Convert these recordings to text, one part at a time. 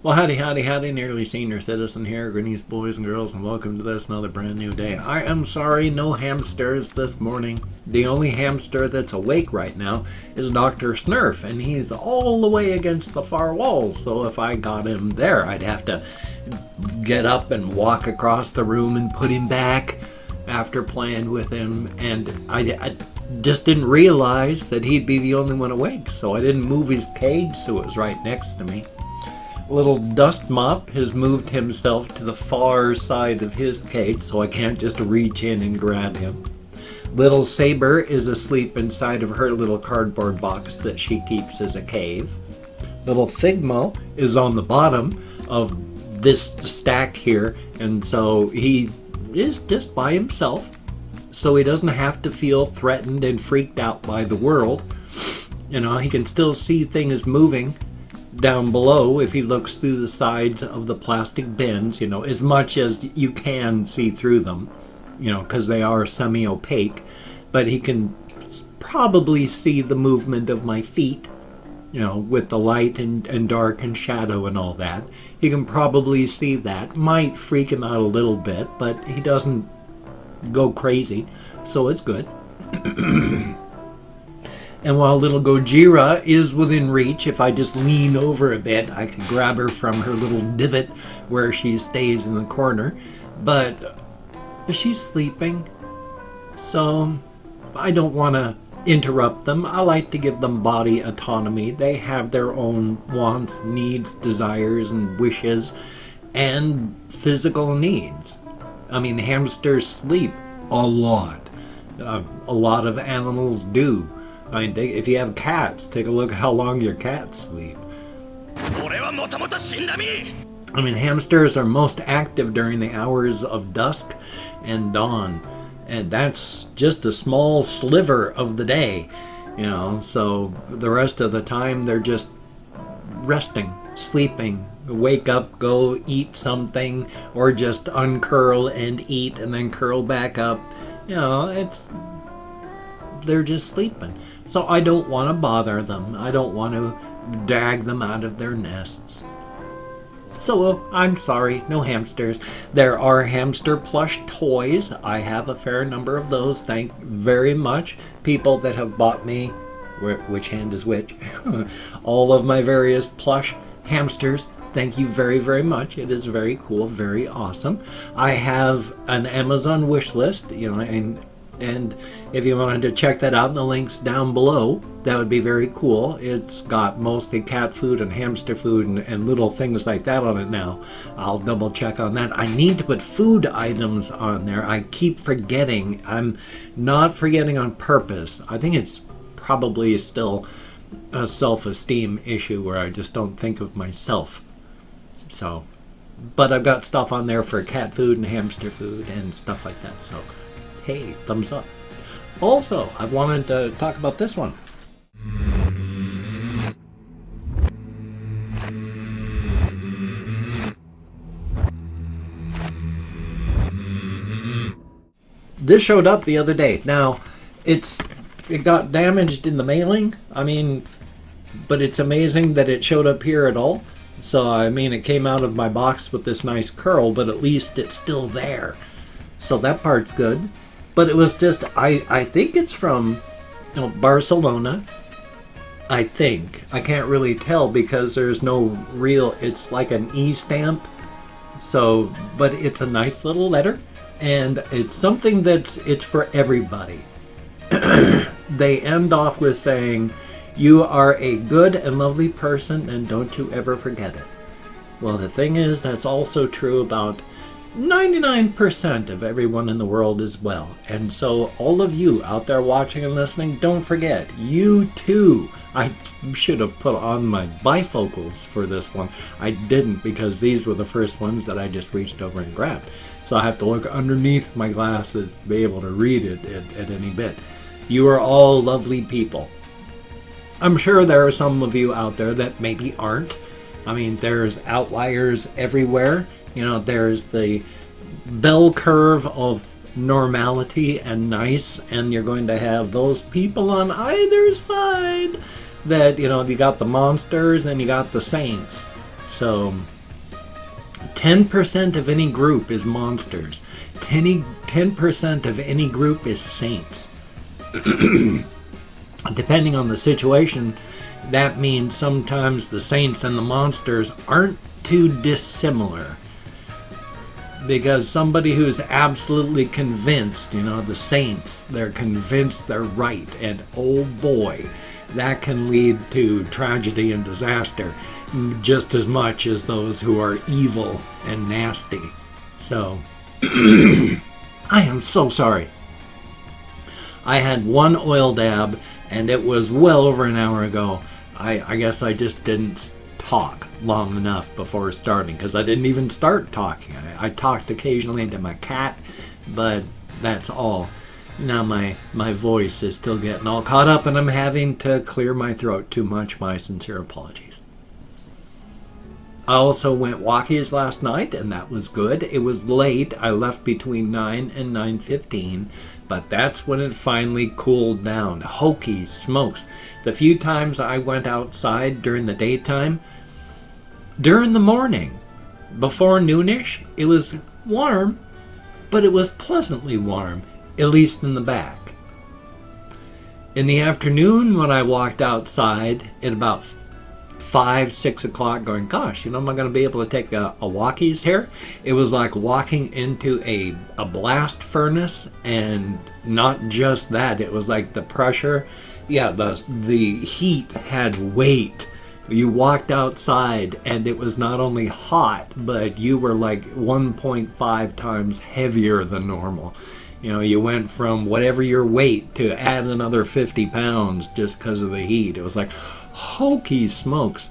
Well, howdy, howdy, howdy, nearly senior citizen here, greetings boys and girls, and welcome to this another brand new day. I am sorry, no hamsters this morning. The only hamster that's awake right now is Dr. Snurf, and he's all the way against the far wall, so if I got him there, I'd have to get up and walk across the room and put him back after playing with him, and I just didn't realize that he'd be the only one awake, so I didn't move his cage so it was right next to me. Little Dust Mop has moved himself to the far side of his cage, so I can't just reach in and grab him. Little Saber is asleep inside of her little cardboard box that she keeps as a cave. Little Figmo is on the bottom of this stack here, and so he is just by himself, so he doesn't have to feel threatened and freaked out by the world. You know, he can still see things moving down below if he looks through the sides of the plastic bins, you know, as much as you can see through them, you know, because they are semi-opaque, but he can probably see the movement of my feet, you know, with the light and dark and shadow and all that. He can probably see that. Might freak him out a little bit, but he doesn't go crazy, so it's good. And while little Gojira is within reach, if I just lean over a bit, I can grab her from her little divot where she stays in the corner. But she's sleeping, so I don't want to interrupt them. I like to give them body autonomy. They have their own wants, needs, desires, and wishes, and physical needs. I mean, hamsters sleep a lot. A lot of animals do. I mean, if you have cats, take a look at how long your cats sleep. I mean, hamsters are most active during the hours of dusk and dawn, and that's just a small sliver of the day, you know, so the rest of the time they're just resting, sleeping, wake up, go eat something, or just uncurl and eat and then curl back up. You know, they're just sleeping. So I don't want to bother them. I don't want to drag them out of their nests. So I'm sorry, no hamsters. There are hamster plush toys. I have a fair number of those. Thank very much. People that have bought me, which hand is which, all of my various plush hamsters. Thank you very, very much. It is very cool, very awesome. I have an Amazon wish list, you know, and if you wanted to check that out in the links down below, that would be very cool. It's got mostly cat food and hamster food and little things like that on it now. I'll double check on that. I need to put food items on there. I keep forgetting. I'm not forgetting on purpose. I think it's probably still a self-esteem issue where I just don't think of myself. So, but I've got stuff on there for cat food and hamster food and stuff like that. So, hey, thumbs up. Also, I wanted to talk about this one. This showed up the other day. Now, it got damaged in the mailing. I mean, but it's amazing that it showed up here at all. So, I mean, it came out of my box with this nice curl, but at least it's still there. So that part's good. But it was just, I think it's from, you know, Barcelona. I think. I can't really tell because there's no real, it's like an e-stamp. So, but it's a nice little letter. And it's something it's for everybody. They end off with saying, "You are a good and lovely person and don't you ever forget it." Well, the thing is, that's also true about 99% of everyone in the world as well. And so all of you out there watching and listening, don't forget, you too. I should have put on my bifocals for this one. I didn't because these were the first ones that I just reached over and grabbed. So I have to look underneath my glasses to be able to read it at any bit. You are all lovely people. I'm sure there are some of you out there that maybe aren't. I mean, there's outliers everywhere. You know, there's the bell curve of normality and nice, and you're going to have those people on either side that, you know, you got the monsters and you got the saints. So 10% of any group is monsters. 10% of any group is saints. Depending on the situation, that means sometimes the saints and the monsters aren't too dissimilar. Because somebody who's absolutely convinced, the saints, they're convinced they're right, and oh boy, that can lead to tragedy and disaster just as much as those who are evil and nasty. So, I am so sorry. I had one oil dab, and it was well over an hour ago. I guess I just didn't talk long enough before starting, because I didn't even start talking. I talked occasionally to my cat, but that's all. Now my voice is still getting all caught up, and I'm having to clear my throat too much. My sincere apologies. I also went walkies last night, and that was good. It was late. I left between 9 and 9:15, but that's when it finally cooled down. Hokey smokes. The few times I went outside during the daytime, during the morning, before noonish, it was warm, but it was pleasantly warm, at least in the back. In the afternoon, when I walked outside at about 5, 6 o'clock, going, gosh, am I going to be able to take a walkies here? It was like walking into a blast furnace, and not just that, it was like the pressure. Yeah, the heat had weight. You walked outside, and it was not only hot, but you were like 1.5 times heavier than normal. You went from whatever your weight to add another 50 pounds just because of the heat. It was like, hokey smokes.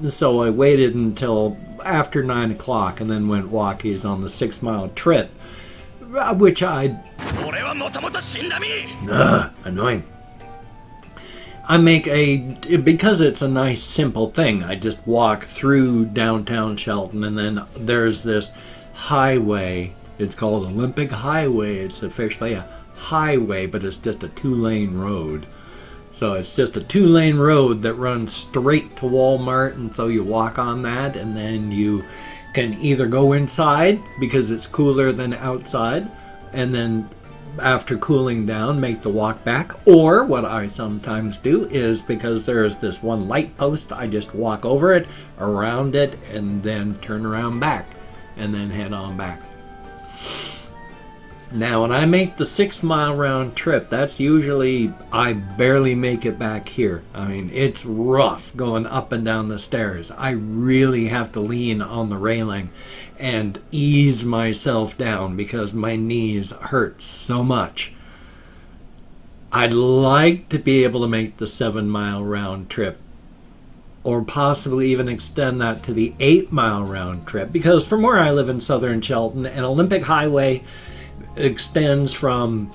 So I waited until after 9 o'clock and then went walkies on the 6-mile trip, which annoying. I make because it's a nice simple thing, I just walk through downtown Shelton, and then there's this highway. It's called Olympic Highway. It's officially a highway, but it's just a 2-lane road. So it's just a 2-lane road that runs straight to Walmart, and so you walk on that, and then you can either go inside because it's cooler than outside, and then after cooling down, make the walk back. Or what I sometimes do is, because there's this one light post, I just walk over it, around it, and then turn around back, and then head on back. Now, when I make the 6-mile round trip, that's usually, I barely make it back here. I mean, it's rough going up and down the stairs. I really have to lean on the railing and ease myself down because my knees hurt so much. I'd like to be able to make the 7-mile round trip, or possibly even extend that to the 8-mile round trip, because from where I live in southern Shelton, an Olympic Highway extends from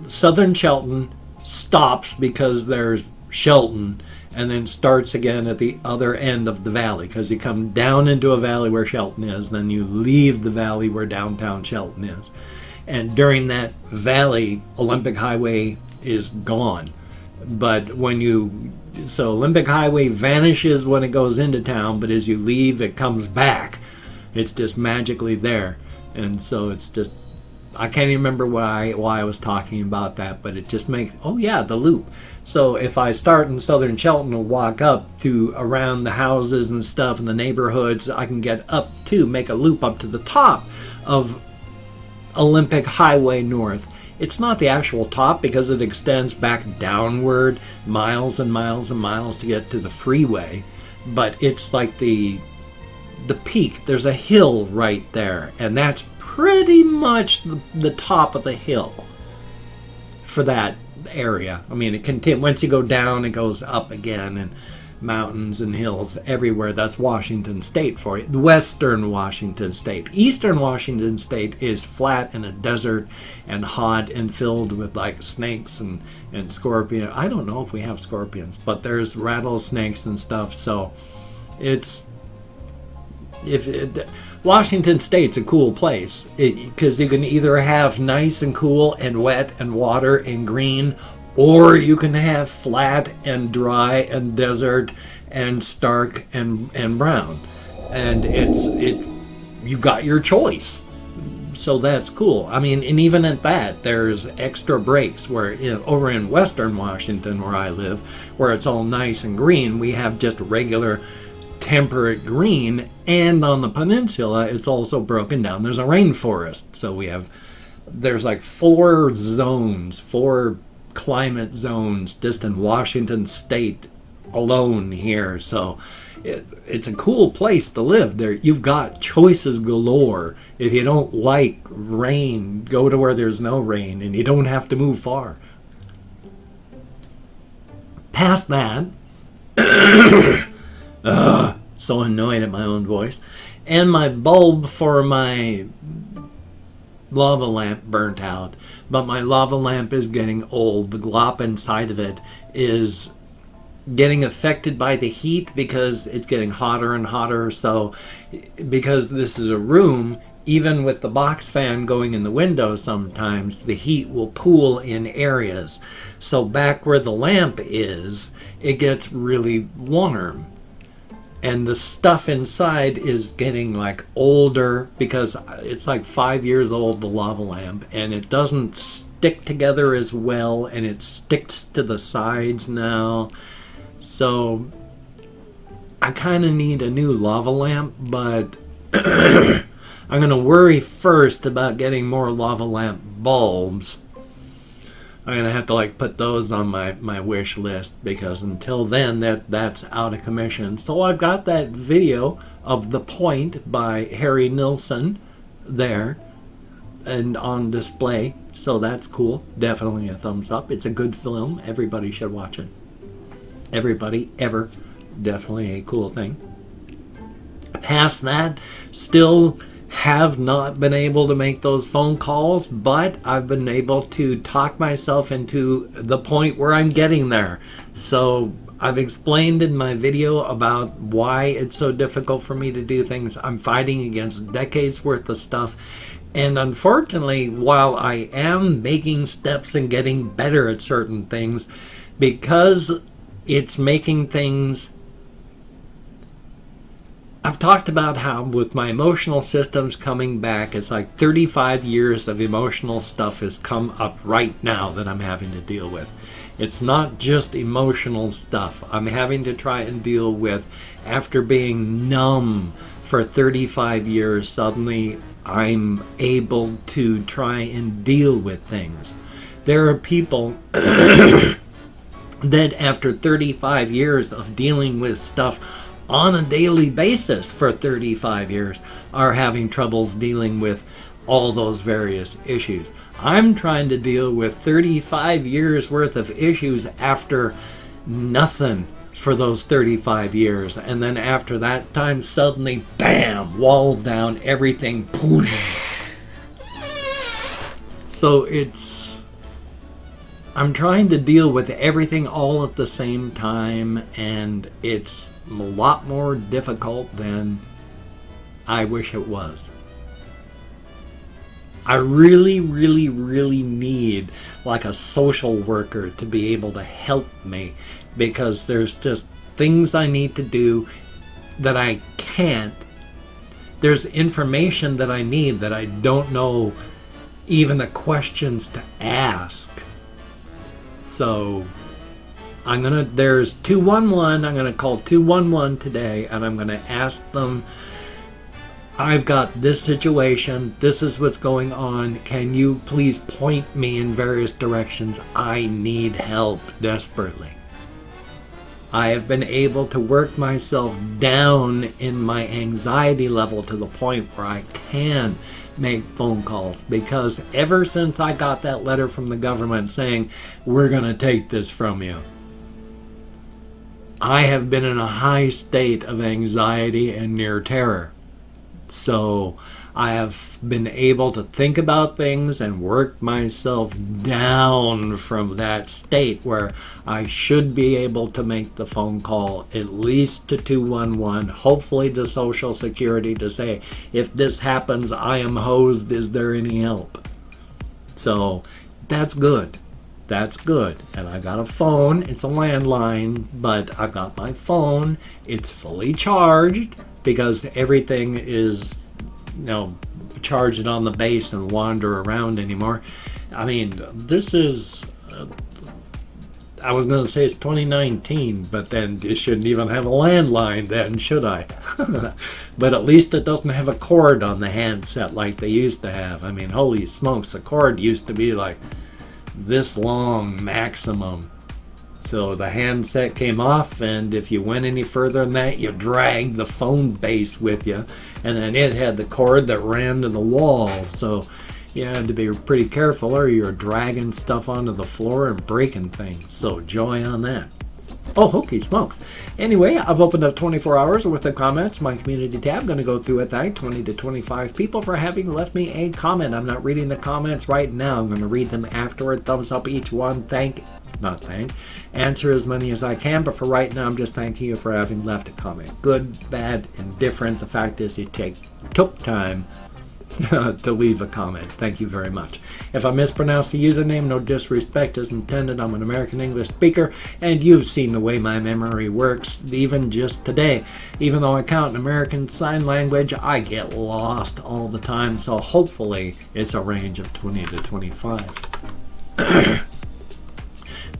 southern Shelton, stops because there's Shelton, and then starts again at the other end of the valley, because you come down into a valley where Shelton is, then you leave the valley where downtown Shelton is. And during that valley, Olympic Highway is gone. But so Olympic Highway vanishes when it goes into town, but as you leave, it comes back. It's just magically there. And so it's just, I can't even remember why I was talking about that, but it just makes, the loop. So if I start in southern Shelton and walk up to around the houses and stuff in the neighborhoods, I can make a loop up to the top of Olympic Highway North. It's not the actual top because it extends back downward miles and miles and miles to get to the freeway, but it's like the peak. There's a hill right there, and that's pretty much the top of the hill for that area. I mean, once you go down, it goes up again, and mountains and hills everywhere. That's Washington State for you. Western Washington State. Eastern Washington State is flat and a desert and hot and filled with like snakes and scorpions. I don't know if we have scorpions, but there's rattlesnakes and stuff. So Washington State's a cool place because you can either have nice and cool and wet and water and green, or you can have flat and dry and desert and stark and brown. and you got your choice. So that's cool. I mean, and even at that, there's extra breaks where over in Western Washington, where I live, where it's all nice and green, we have just regular temperate green, and on the peninsula, it's also broken down. There's a rainforest, so there's like 4 zones, 4 climate zones just in Washington State alone here. So it's a cool place to live there. You've got choices galore. If you don't like rain, go to where there's no rain, and you don't have to move far. Past that, so annoyed at my own voice, and my bulb for my lava lamp burnt out, but my lava lamp is getting old. The glop inside of it is getting affected by the heat because it's getting hotter and hotter. So because this is a room, even with the box fan going in the window, sometimes the heat will pool in areas. So back where the lamp is, it gets really warm. And the stuff inside is getting like older because it's like 5 years old, the lava lamp, and it doesn't stick together as well, and it sticks to the sides now. So I kind of need a new lava lamp, but I'm going to worry first about getting more lava lamp bulbs. I'm going to have to like put those on my wish list, because until then that's out of commission. So I've got that video of The Point by Harry Nilsson there and on display. So that's cool. Definitely a thumbs up. It's a good film. Everybody should watch it. Everybody ever. Definitely a cool thing. Past that, still have not been able to make those phone calls, but I've been able to talk myself into the point where I'm getting there. So I've explained in my video about why it's so difficult for me to do things. I'm fighting against decades worth of stuff. And unfortunately, while I am making steps and getting better at certain things, because it's making things... I've talked about how with my emotional systems coming back, it's like 35 years of emotional stuff has come up right now that I'm having to deal with. It's not just emotional stuff. I'm having to try and deal with, after being numb for 35 years, suddenly I'm able to try and deal with things. There are people that after 35 years of dealing with stuff on a daily basis for 35 years are having troubles dealing with all those various issues. I'm trying to deal with 35 years worth of issues after nothing for those 35 years. And then after that time, suddenly, bam, walls down, everything, poosh. So I'm trying to deal with everything all at the same time, and it's a lot more difficult than I wish it was. I really, really, really need like a social worker to be able to help me, because there's just things I need to do that I can't. There's information that I need that I don't know even the questions to ask. So there's 211, I'm gonna call 211 today, and I'm gonna ask them, I've got this situation, this is what's going on, can you please point me in various directions? I need help desperately. I have been able to work myself down in my anxiety level to the point where I can make phone calls, because ever since I got that letter from the government saying, we're gonna take this from you, I have been in a high state of anxiety and near terror. So I have been able to think about things and work myself down from that state where I should be able to make the phone call at least to 211, hopefully to Social Security, to say, if this happens, I am hosed, is there any help? So that's good. That's good. And I got a phone. It's a landline, but I've got my phone. It's fully charged. because everything is, you know, charged on the base and wander around anymore. I mean, this is, I was going to say it's 2019, but then it shouldn't even have a landline then, should I? But at least it doesn't have a cord on the handset like they used to have. I mean, holy smokes, the cord used to be like this long maximum. So the handset came off, and if you went any further than that, you dragged the phone base with you, and then it had the cord that ran to the wall. So you had to be pretty careful, or you're dragging stuff onto the floor and breaking things. So joy on that. Oh, hokey smokes. Anyway, I've opened up 24 hours worth of comments. My community tab. Going to go through and thank 20 to 25 people for having left me a comment. I'm not reading the comments right now. I'm going to read them afterward. Thumbs up each one. Answer as many as I can, but for right now, I'm just thanking you for having left a comment. Good, bad, indifferent. The fact is, you took time to leave a comment. Thank you very much. If I mispronounce the username, no disrespect is intended. I'm an American English speaker, and you've seen the way my memory works, even just today. Even though I count in American Sign Language, I get lost all the time, so hopefully it's a range of 20 to 25.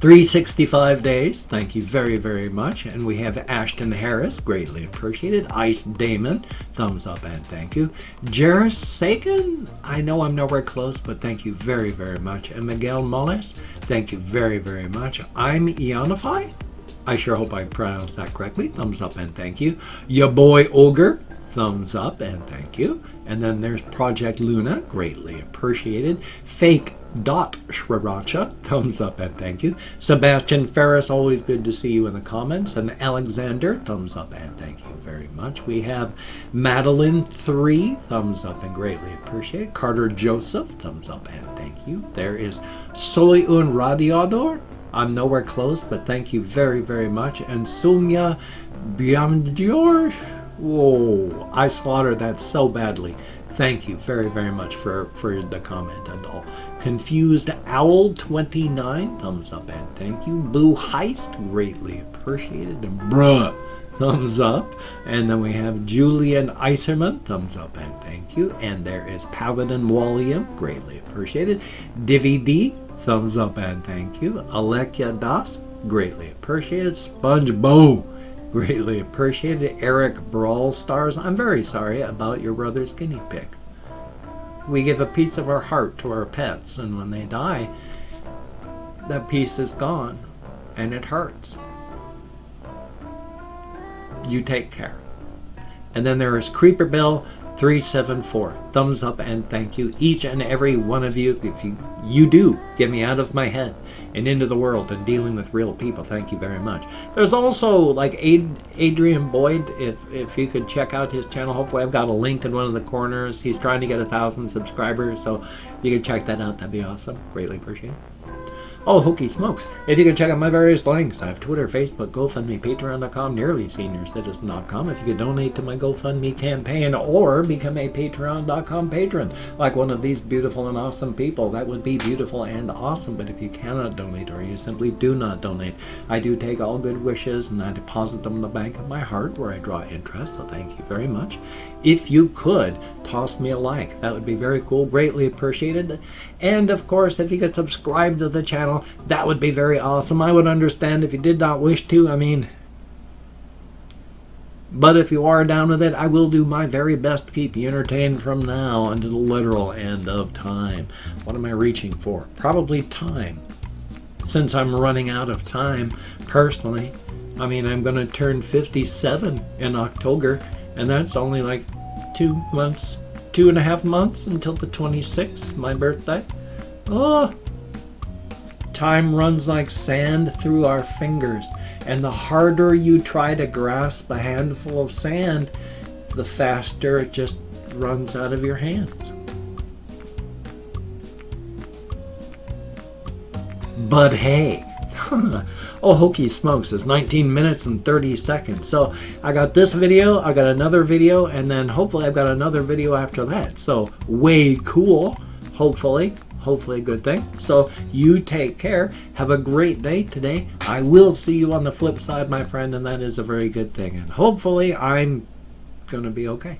365 days, thank you very, very much. And we have Ashton Harris, greatly appreciated. Ice Damon, thumbs up and thank you. Jairus Sagan, I know I'm nowhere close, but thank you very, very much. And Miguel Mones, thank you very, very much. I'm Eonify, I sure hope I pronounced that correctly. Thumbs up and thank you. Ya boy Ogre, thumbs up and thank you. And then there's Project Luna, greatly appreciated. Fake Dot Shwaracha, thumbs up and thank you. Sebastian Ferris, always good to see you in the comments. And Alexander, thumbs up and thank you very much. We have Madeline 3, thumbs up and greatly appreciated. Carter Joseph, thumbs up and thank you. There is Soy un Radiador, I'm nowhere close, but thank you very, very much. And Sumya Biamdior, whoa, I slaughtered that so badly. Thank you very, very much for the comment and all. Confused Owl 29, thumbs up and thank you. Boo Heist, greatly appreciated. And bruh, thumbs up. And then we have Julian Iserman, thumbs up and thank you. And there is Paladin Walliam, greatly appreciated. Divvy D, thumbs up and thank you. Alekia Das, greatly appreciated. Sponge Bo, greatly appreciated. Eric Brawl Stars, I'm very sorry about your brother's guinea pig. We give a piece of our heart to our pets, and when they die, that piece is gone, and it hurts. You take care. And then there is Creeper Bill 374. Thumbs up and thank you, each and every one of you. If you do get me out of my head and into the world and dealing with real people, thank you very much. There's also like Adrian Boyd, if you could check out his channel. Hopefully I've got a link in one of the corners. He's trying to get 1,000 subscribers, so if you could check that out, that'd be awesome. Greatly appreciate it. Oh, hokey smokes. If you can check out my various links, I have Twitter, Facebook, GoFundMe, Patreon.com, NearlySeniorCitizen.com. If you could donate to my GoFundMe campaign or become a Patreon.com patron, like one of these beautiful and awesome people, that would be beautiful and awesome. But if you cannot donate or you simply do not donate, I do take all good wishes and I deposit them in the bank of my heart where I draw interest, so thank you very much. If you could, toss me a like. That would be very cool, greatly appreciated. And of course, if you could subscribe to the channel, that would be very awesome. I would understand if you did not wish to, but if you are down with it, I will do my very best to keep you entertained from now until the literal end of time. What am I reaching for? Probably time. Since I'm running out of time, personally, I'm going to turn 57 in October, and that's only like 2.5 months until the 26th, my birthday. Oh, time runs like sand through our fingers, and the harder you try to grasp a handful of sand, the faster it just runs out of your hands. But hey, oh, hokey smokes, it's 19 minutes and 30 seconds. So I got this video, I got another video, and then hopefully I've got another video after that. So way cool, hopefully a good thing. So you take care, have a great day today. I will see you on the flip side, my friend, and that is a very good thing. And hopefully I'm going to be okay.